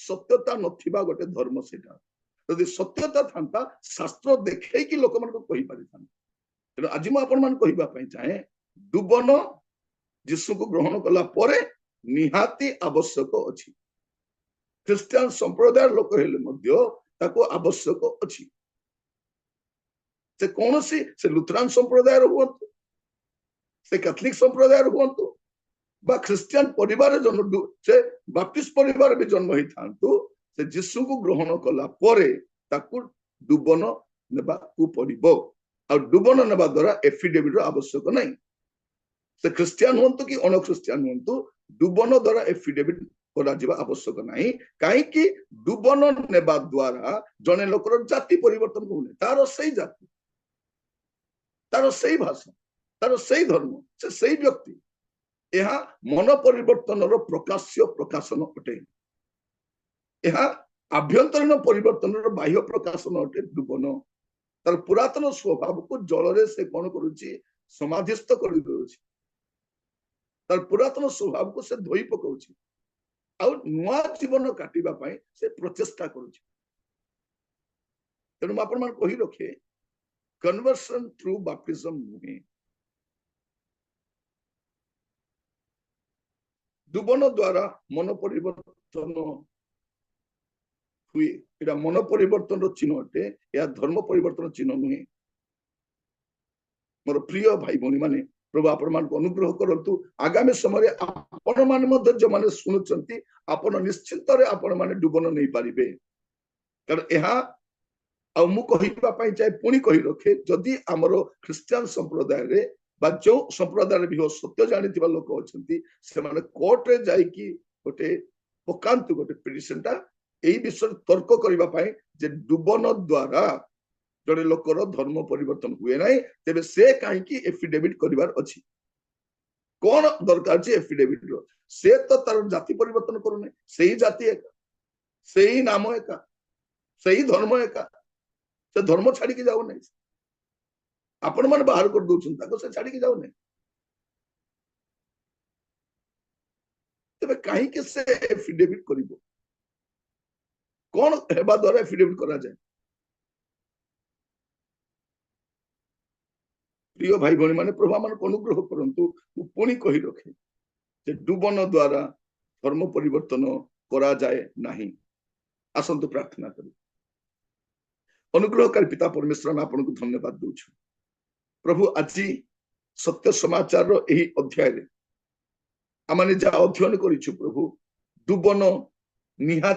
सत्यता नथिबा गोटे धर्म सेटा यदि सत्यता था शास्त्र देखै कि लोक मन को कहि पारि था तेणु आज मु आपण मान कहिबा पई चाहे डुबन यीशु को ग्रहण कला परे निहाती आवश्यक अछि ख्रिस्टियन संप्रदाय लोक हेले मध्य ताको आवश्यक अछि से कौन से लुथरान संप्रदाय हुंतु से कैथोलिक संप्रदाय हुंतु बा ख्रिस्टियन परिवार जन्म से बाप्टिस्ट परिवार भी जन्म ही थांतु से यीशु को ग्रहण कला परे ताकू डुबन नेबा को पड़िबो आ डुबन नेबा द्वारा एफिडेविट आवश्यक नहीं से ख्रिस्टियन हुंतु कि अन ख्रिस्टियन हुंतु डुबन द्वारा एफिडेविट करा जिबा आवश्यक नहीं काहे कि डुबन नेबा द्वारा जने लोकर जाति परिवर्तन होने तार सही जाति तार सही भाषा तार सही धर्म से सही व्यक्ति यह मन परिवर्तन प्रकाश्य प्रकाशन अटे यह आभ्यंतरीण परिवर्तन बाह्य प्रकाशन अटे डुबन तार पुरातन स्वभाव को जल से कौन करुच्ची समाधिस्थ कर तार पुरातन स्वभाव को से धोई पकाउची आ नुआ जीवन काटिबा पई से प्रचेष्टा करुच्ची तेणु आपण मान कहि रखे कन्वर्सन थ्रू बैप्टिज्म नुहे डुबन द्वारा मन परिवर्तन हुए एटा मन परिवर्तन चिन्ह अटे या धर्म परिवर्तन चिन्ह नुहे मोर प्रिय भाई भौणी माने प्रभु आपण मान को अनुग्रह करंतु आगामी समय आपण मान मध्य जो माने सुनुचंती आपण निश्चित रे आपण मान डुबन नहीं पारिबे कारण एहा आ मु कहिबा पई चाहे पुणी कहि रखे जदि हमरो ख्रिस्टियन संप्रदाय रे बा जो संप्रदाय भी हो सत्य जानिथिबा लोक अछंती से माने कोर्ट रे जाई कि गोटे पकांतु गोटे पिटिशनटा एई विषय तर्क करिबा पई जे डुबन द्वारा जड़े लोकर धर्म परिवर्तन हुए ना तेरे से कहीं एफिडेविट करिवार अछि कौन दरकार जे एफिडेविट रो से तो तार जाति परिवर्तन करूने सही जाति एका सही नाम एका सही धर्म एका से धर्म छाड़ी के जाओ नहीं आपण मन बाहर कर दोछन ताको से छाड़ी के जाओ नहीं तबे कहीं के से एफिडेविट करिवो कौन हेबा द्वारा एफिडेविट करा जाए प्रिय भाई भौणी माने प्रभु मान को अनुग्रह करंतु पुणी कहि रखे जे डुबन द्वारा धर्म परिवर्तन करा जाए नहीं आसंतु प्रार्थना करू अनुग्रहकारी पिता परमेश्वर आपन को धन्यवाद दूछु प्रभु आज सत्य समाचार रो एही अध्याय रे आमाने जा अध्ययन करिछु प्रभु डुबन निहा